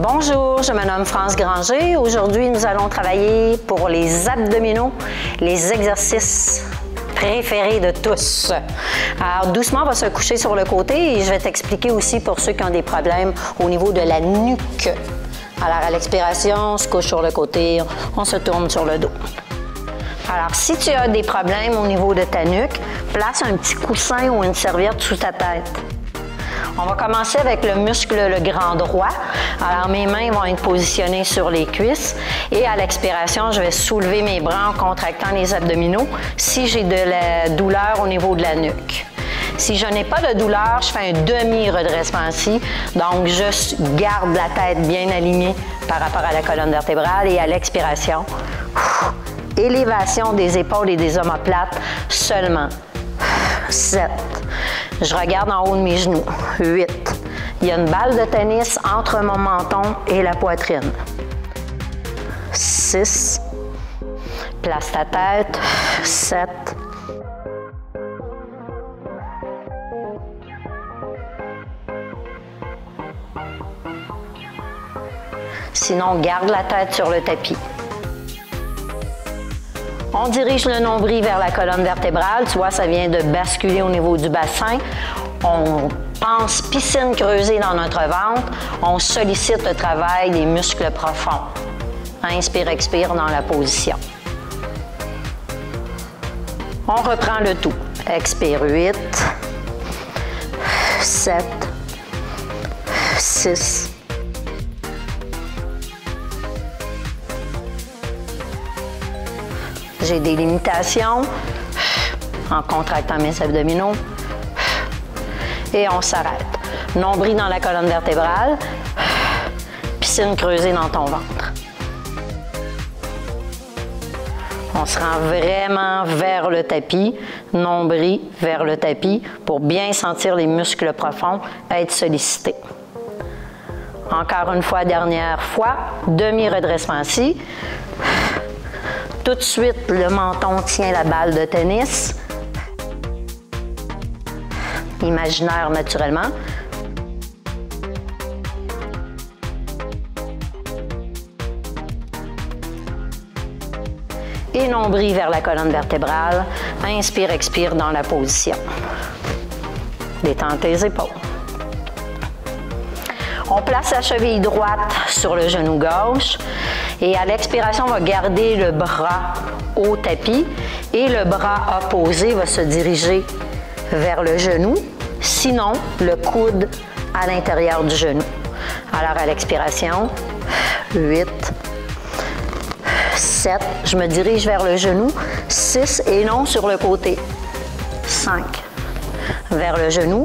Bonjour, je me nomme France Granger. Aujourd'hui, nous allons travailler pour les abdominaux, les exercices préférés de tous. Alors, doucement, on va se coucher sur le côté et je vais t'expliquer aussi pour ceux qui ont des problèmes au niveau de la nuque. Alors, à l'expiration, on se couche sur le côté, on se tourne sur le dos. Alors, si tu as des problèmes au niveau de ta nuque, place un petit coussin ou une serviette sous ta tête. On va commencer avec le muscle le grand droit. Alors, mes mains vont être positionnées sur les cuisses et à l'expiration, je vais soulever mes bras en contractant les abdominaux si j'ai de la douleur au niveau de la nuque. Si je n'ai pas de douleur, je fais un demi-redressement ici. Donc, je garde la tête bien alignée par rapport à la colonne vertébrale et à l'expiration, élévation des épaules et des omoplates seulement. 7. Je regarde en haut de mes genoux. 8. Il y a une balle de tennis entre mon menton et la poitrine. 6. Place ta tête. 7. Sinon, garde la tête sur le tapis. On dirige le nombril vers la colonne vertébrale. Tu vois, ça vient de basculer au niveau du bassin. On pense piscine creusée dans notre ventre. On sollicite le travail des muscles profonds. Inspire, expire dans la position. On reprend le tout. Expire 8, 7, 6, j'ai des limitations en contractant mes abdominaux et on s'arrête. Nombril dans la colonne vertébrale, piscine creusée dans ton ventre. On se rend vraiment vers le tapis, nombril vers le tapis pour bien sentir les muscles profonds être sollicités. Encore une fois, dernière fois, demi-redressement ici. Tout de suite, le menton tient la balle de tennis. Imaginaire naturellement. Et nombril vers la colonne vertébrale. Inspire, expire dans la position. Détends tes épaules. On place la cheville droite sur le genou gauche. Et à l'expiration, on va garder le bras au tapis et le bras opposé va se diriger vers le genou, sinon le coude à l'intérieur du genou. Alors à l'expiration, 8, 7, je me dirige vers le genou, 6 et non sur le côté, 5, vers le genou,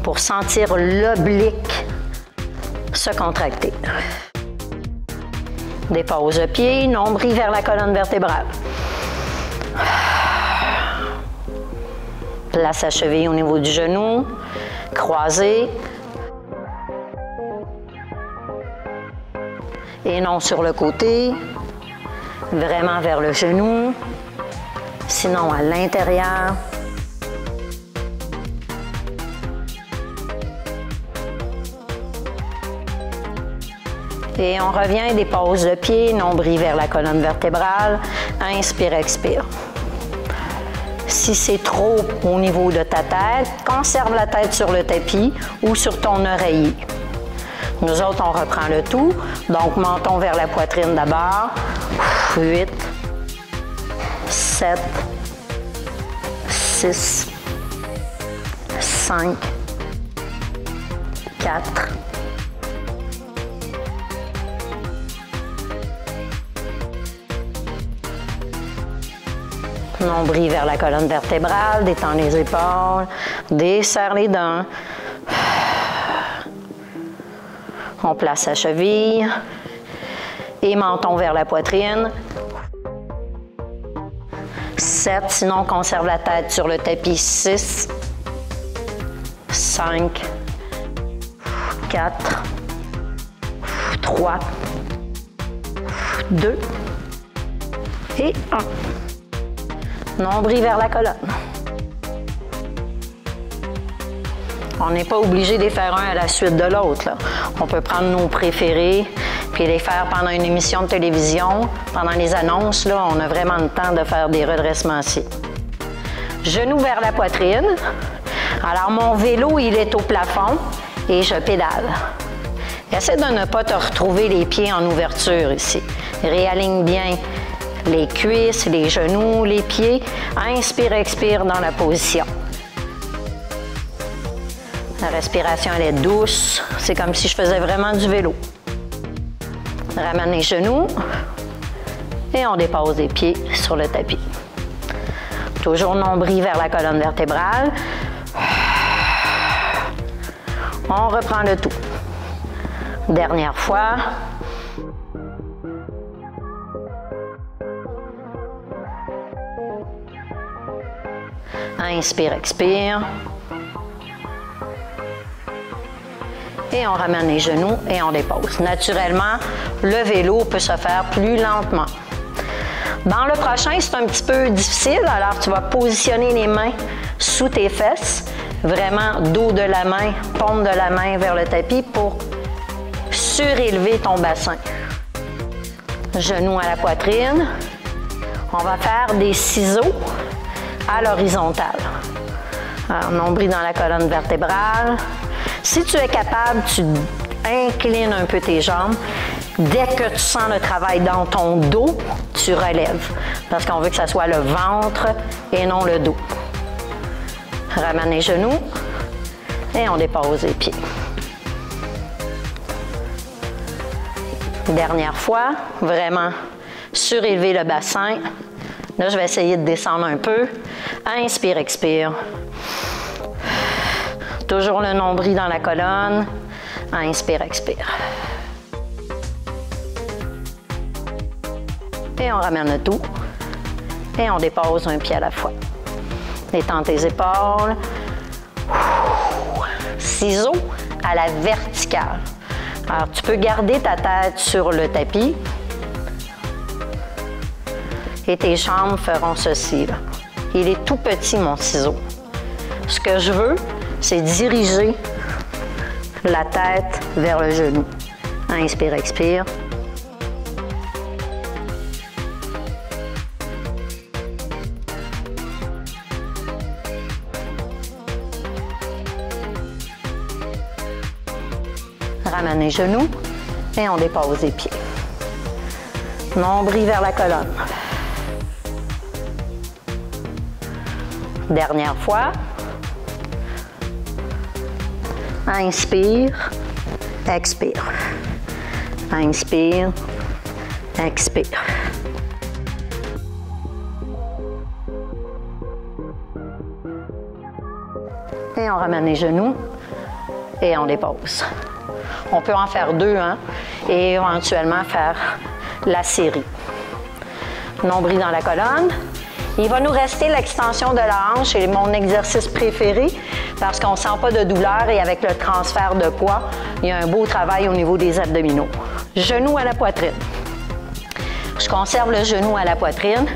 pour sentir l'oblique se contracter. Dépose le pied, nombril vers la colonne vertébrale. Place la cheville au niveau du genou, croisé. Et non sur le côté, vraiment vers le genou, sinon à l'intérieur. Et on revient, dépose le pied, nombril vers la colonne vertébrale. Inspire, expire. Si c'est trop au niveau de ta tête, conserve la tête sur le tapis ou sur ton oreiller. Nous autres, on reprend le tout. Donc, menton vers la poitrine d'abord. 8, 7, 6, 5, 4, nombril vers la colonne vertébrale, détends les épaules, desserre les dents. On place la cheville et menton vers la poitrine. 7, sinon on conserve la tête sur le tapis. 6, 5, 4, 3, 2 et 1. Nombril vers la colonne. On n'est pas obligé de les faire un à la suite de l'autre. On peut prendre nos préférés puis les faire pendant une émission de télévision. Pendant les annonces, là, on a vraiment le temps de faire des redressements assis. Genoux vers la poitrine. Alors, mon vélo, il est au plafond et je pédale. Essaie de ne pas te retrouver les pieds en ouverture ici. Réaligne bien les cuisses, les genoux, les pieds. Inspire, expire dans la position. La respiration, elle est douce. C'est comme si je faisais vraiment du vélo. Ramène les genoux et on dépose les pieds sur le tapis. Toujours nombril vers la colonne vertébrale. On reprend le tout. Dernière fois. Inspire, expire. Et on ramène les genoux et on dépose. Naturellement, le vélo peut se faire plus lentement. Dans le prochain, c'est un petit peu difficile, alors tu vas positionner les mains sous tes fesses, vraiment dos de la main, paume de la main vers le tapis pour surélever ton bassin. Genoux à la poitrine. On va faire des ciseaux à l'horizontale. Alors, nombril dans la colonne vertébrale. Si tu es capable, tu inclines un peu tes jambes. Dès que tu sens le travail dans ton dos, tu relèves. Parce qu'on veut que ça soit le ventre et non le dos. Ramène les genoux et on dépose les pieds. Dernière fois, vraiment surélever le bassin. Là, je vais essayer de descendre un peu. Inspire, expire. Toujours le nombril dans la colonne. Inspire, expire. Et on ramène le tout. Et on dépose un pied à la fois. Détends tes épaules. Ciseaux à la verticale. Alors, tu peux garder ta tête sur le tapis. Et tes jambes feront ceci, là. Il est tout petit, mon ciseau. Ce que je veux, c'est diriger la tête vers le genou. Inspire, expire. Ramène les genoux et on dépose les pieds. Nombril vers la colonne. Dernière fois. Inspire, expire. Inspire, expire. Et on ramène les genoux et on dépose. On peut en faire deux, hein, et éventuellement faire la série. Nombril dans la colonne. Il va nous rester l'extension de la hanche, c'est mon exercice préféré parce qu'on ne sent pas de douleur et avec le transfert de poids, il y a un beau travail au niveau des abdominaux. Genou à la poitrine. Je conserve le genou à la poitrine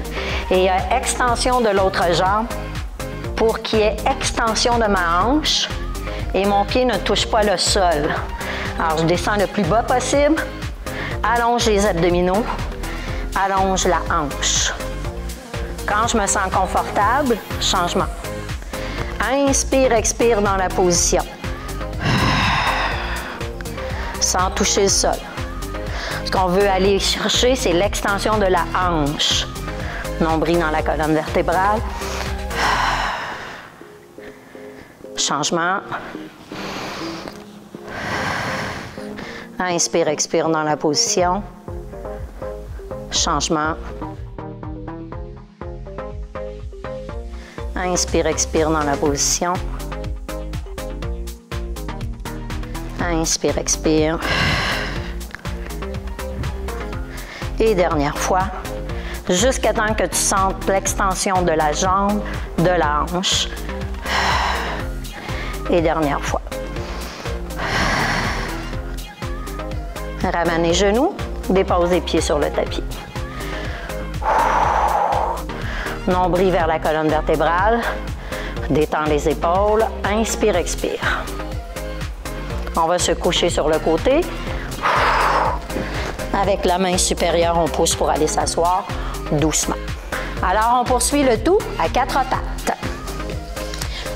et il y a extension de l'autre jambe pour qu'il y ait extension de ma hanche et mon pied ne touche pas le sol. Alors, je descends le plus bas possible, allonge les abdominaux, allonge la hanche. Quand je me sens confortable, changement. Inspire, expire dans la position. Sans toucher le sol. Ce qu'on veut aller chercher, c'est l'extension de la hanche. Nombril dans la colonne vertébrale. Changement. Inspire, expire dans la position. Changement. Inspire, expire dans la position. Inspire, expire. Et dernière fois, jusqu'à temps que tu sentes l'extension de la jambe, de la hanche. Et dernière fois. Ramène les genoux, dépose les pieds sur le tapis. Nombril vers la colonne vertébrale. Détends les épaules. Inspire, expire. On va se coucher sur le côté. Avec la main supérieure, on pousse pour aller s'asseoir doucement. Alors, on poursuit le tout à 4 pattes.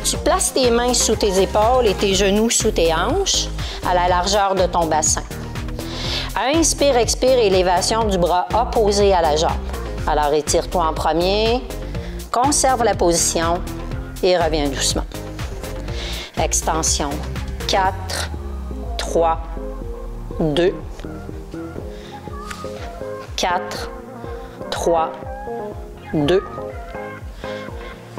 Tu places tes mains sous tes épaules et tes genoux sous tes hanches à la largeur de ton bassin. Inspire, expire, élévation du bras opposé à la jambe. Alors, étire-toi en premier, conserve la position et reviens doucement. Extension. 4, 3, 2, 4, 3, 2.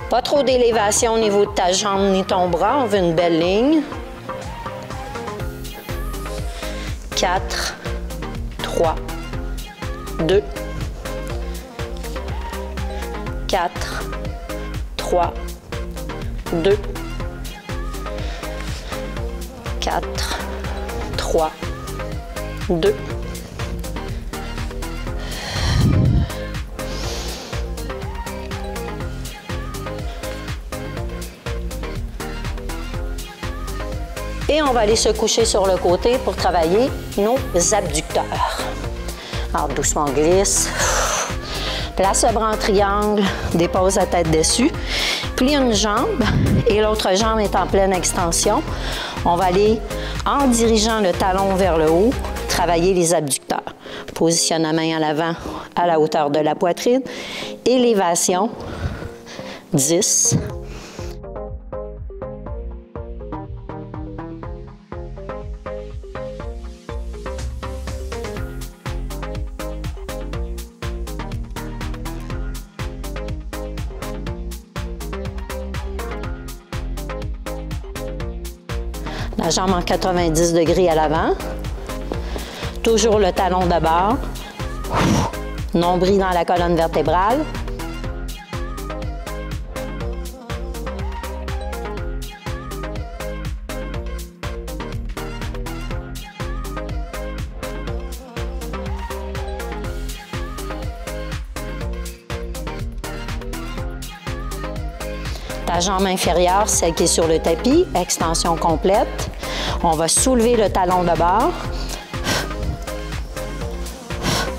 Pas trop d'élévation au niveau de ta jambe ni ton bras, on veut une belle ligne. 4, 3, 2, 4, 3, 2, 4, 3, 2. Et on va aller se coucher sur le côté pour travailler nos abducteurs. Alors, doucement, glisse. Place le bras en triangle, dépose la tête dessus. Plie une jambe et l'autre jambe est en pleine extension. On va aller, en dirigeant le talon vers le haut, travailler les abducteurs. Positionne la main à l'avant à la hauteur de la poitrine. Élévation, 10. La jambe en 90 degrés à l'avant. Toujours le talon de bord. Nombril dans la colonne vertébrale. La jambe inférieure, celle qui est sur le tapis, extension complète. On va soulever le talon de bord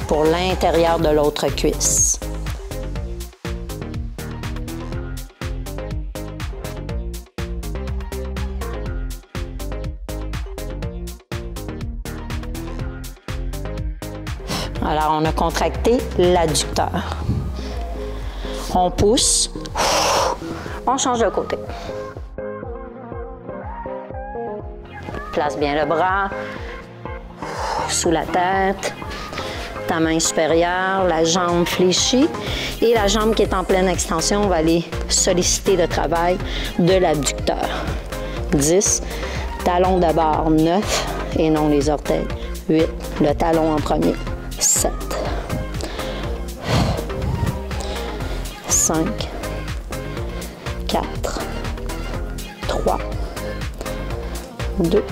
pour l'intérieur de l'autre cuisse. Alors, on a contracté l'adducteur. On pousse. On change de côté. Place bien le bras sous la tête, ta main supérieure, la jambe fléchie et la jambe qui est en pleine extension, on va aller solliciter le travail de l'abducteur. 10, talon de bord 9 et non les orteils. 8, le talon en premier. 7, 5, 4, 3, 2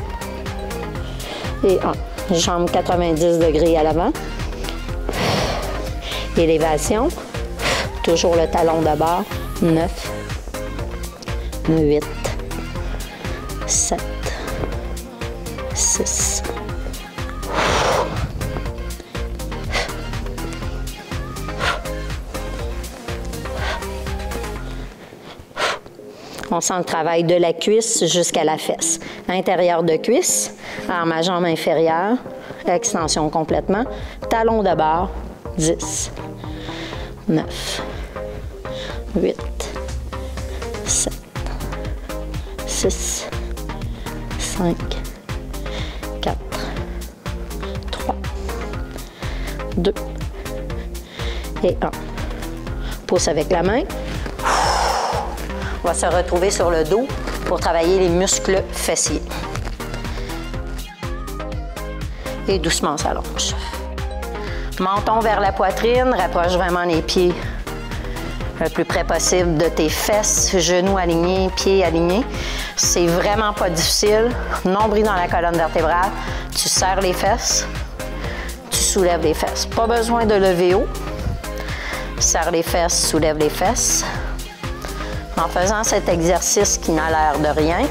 et 1. Jambe 90 degrés à l'avant. Élévation. Toujours le talon de bord. 9, 8, 7, 6. On sent le travail de la cuisse jusqu'à la fesse. Intérieur de cuisse, alors ma jambe inférieure, extension complètement, talon de bord, 10, 9, 8, 7, 6, 5, 4, 3, 2 et 1. Pousse avec la main. On va se retrouver sur le dos pour travailler les muscles fessiers. Et doucement, on s'allonge. Menton vers la poitrine, rapproche vraiment les pieds le plus près possible de tes fesses, genoux alignés, pieds alignés. C'est vraiment pas difficile. Nombril dans la colonne vertébrale. Tu serres les fesses, tu soulèves les fesses. Pas besoin de lever haut. Serre les fesses, soulève les fesses. En faisant cet exercice qui n'a l'air de rien,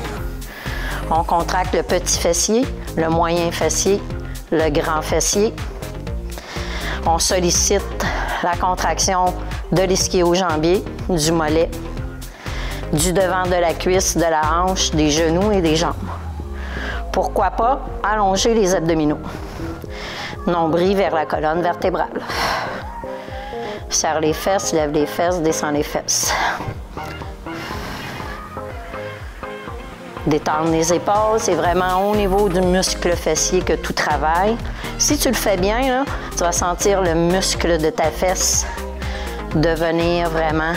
on contracte le petit fessier, le moyen fessier, le grand fessier. On sollicite la contraction de l'ischio-jambier, du mollet, du devant de la cuisse, de la hanche, des genoux et des jambes. Pourquoi pas allonger les abdominaux. Nombril vers la colonne vertébrale. Serre les fesses, lève les fesses, descend les fesses. Détendre les épaules, c'est vraiment au niveau du muscle fessier que tout travaille. Si tu le fais bien, là, tu vas sentir le muscle de ta fesse devenir vraiment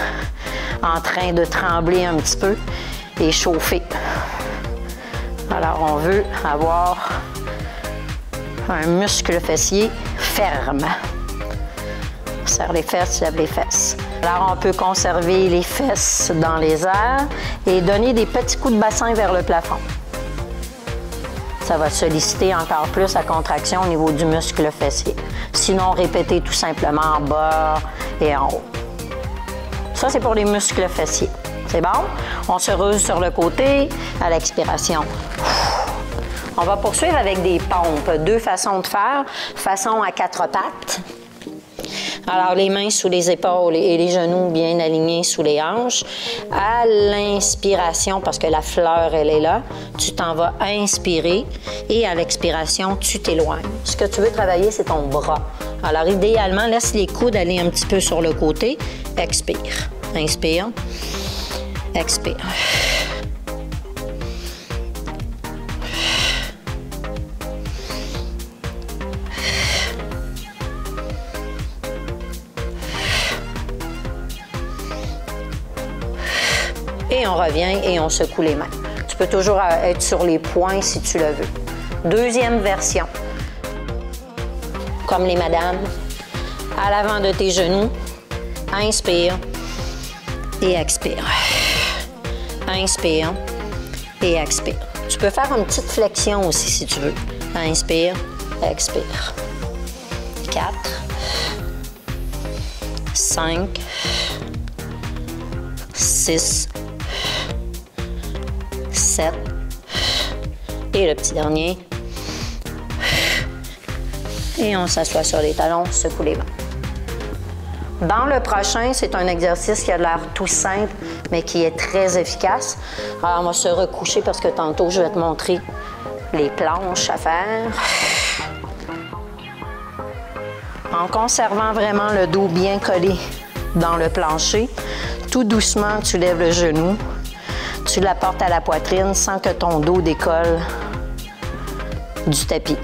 en train de trembler un petit peu et chauffer. Alors, on veut avoir un muscle fessier ferme. Serre les fesses, lève les fesses. Alors, on peut conserver les fesses dans les airs et donner des petits coups de bassin vers le plafond. Ça va solliciter encore plus la contraction au niveau du muscle fessier. Sinon, répétez tout simplement en bas et en haut. Ça, c'est pour les muscles fessiers. C'est bon? On se roule sur le côté à l'expiration. On va poursuivre avec des pompes. Deux façons de faire. Façon à quatre pattes. Alors, les mains sous les épaules et les genoux bien alignés sous les hanches. À l'inspiration, parce que la fleur, elle est là, tu t'en vas inspirer et à l'expiration, tu t'éloignes. Ce que tu veux travailler, c'est ton bras. Alors, idéalement, laisse les coudes aller un petit peu sur le côté. Expire. Inspire. Expire. Et on revient et on secoue les mains. Tu peux toujours être sur les poings si tu le veux. Deuxième version. Comme les madames. À l'avant de tes genoux. Inspire et expire. Inspire et expire. Tu peux faire une petite flexion aussi si tu veux. Inspire, expire. 4, 5, 6, 7 et le petit dernier. Et on s'assoit sur les talons, secoue les mains. Dans le prochain, c'est un exercice qui a l'air tout simple, mais qui est très efficace. Alors, on va se recoucher parce que tantôt, je vais te montrer les planches à faire. En conservant vraiment le dos bien collé dans le plancher, tout doucement, tu lèves le genou, tu l'apportes à la poitrine sans que ton dos décolle du tapis.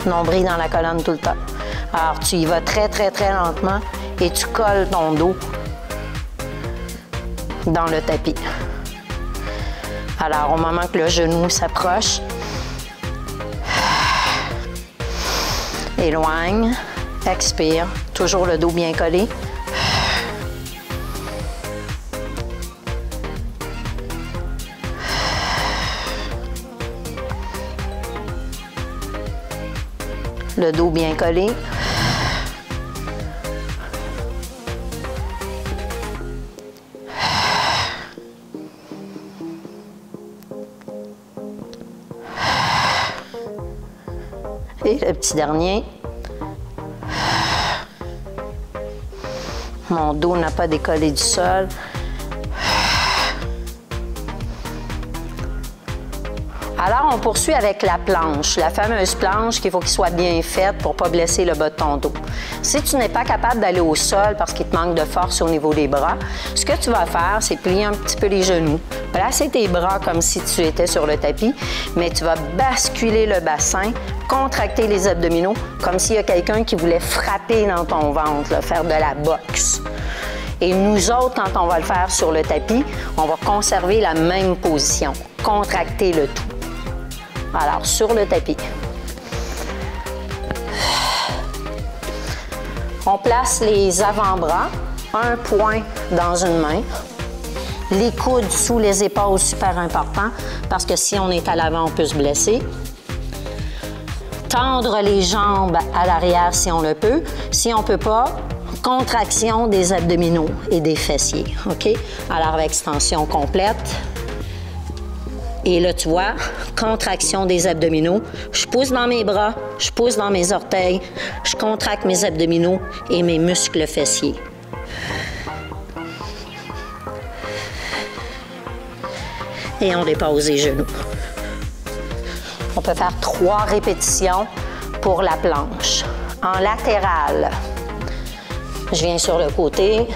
Nombril dans la colonne tout le temps. Alors, tu y vas très, très, très lentement et tu colles ton dos dans le tapis. Alors, au moment que le genou s'approche, éloigne, expire, toujours le dos bien collé. Le dos bien collé. Et le petit dernier. Mon dos n'a pas décollé du sol. Alors, on poursuit avec la planche, la fameuse planche qu'il faut qu'il soit bien faite pour ne pas blesser le bas de ton dos. Si tu n'es pas capable d'aller au sol parce qu'il te manque de force au niveau des bras, ce que tu vas faire, c'est plier un petit peu les genoux, placer tes bras comme si tu étais sur le tapis, mais tu vas basculer le bassin, contracter les abdominaux, comme s'il y a quelqu'un qui voulait frapper dans ton ventre, là, faire de la boxe. Et nous autres, quand on va le faire sur le tapis, on va conserver la même position, contracter le tout. Alors, sur le tapis. On place les avant-bras, un point dans une main, les coudes sous les épaules, super important, parce que si on est à l'avant, on peut se blesser. Tendre les jambes à l'arrière si on le peut. Si on ne peut pas, contraction des abdominaux et des fessiers, OK? Alors, extension complète. Et là, tu vois, contraction des abdominaux. Je pousse dans mes bras, je pousse dans mes orteils, je contracte mes abdominaux et mes muscles fessiers. Et on dépose les genoux. On peut faire 3 répétitions pour la planche. En latéral, je viens sur le côté,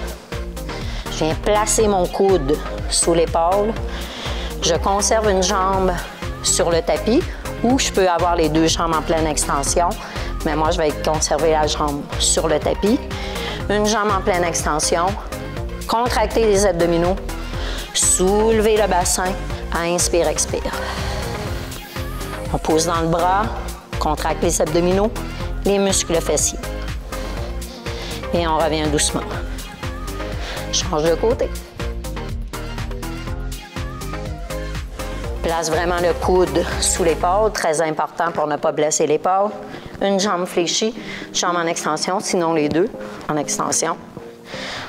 je viens placer mon coude sous l'épaule. Je conserve une jambe sur le tapis ou je peux avoir les 2 jambes en pleine extension, mais moi, je vais conserver la jambe sur le tapis. Une jambe en pleine extension, contracter les abdominaux, soulever le bassin, inspire, expire. On pousse dans le bras, contracte les abdominaux, les muscles fessiers. Et on revient doucement. Change de côté. Place vraiment le coude sous l'épaule, très important pour ne pas blesser l'épaule. Une jambe fléchie, jambe en extension, sinon les 2 en extension.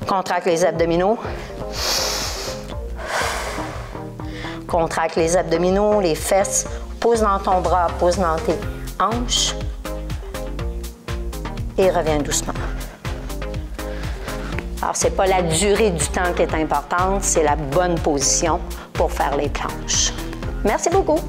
Contracte les abdominaux. Contracte les abdominaux, les fesses. Pousse dans ton bras, pousse dans tes hanches. Et reviens doucement. Alors, ce n'est pas la durée du temps qui est importante, c'est la bonne position pour faire les planches. Merci beaucoup!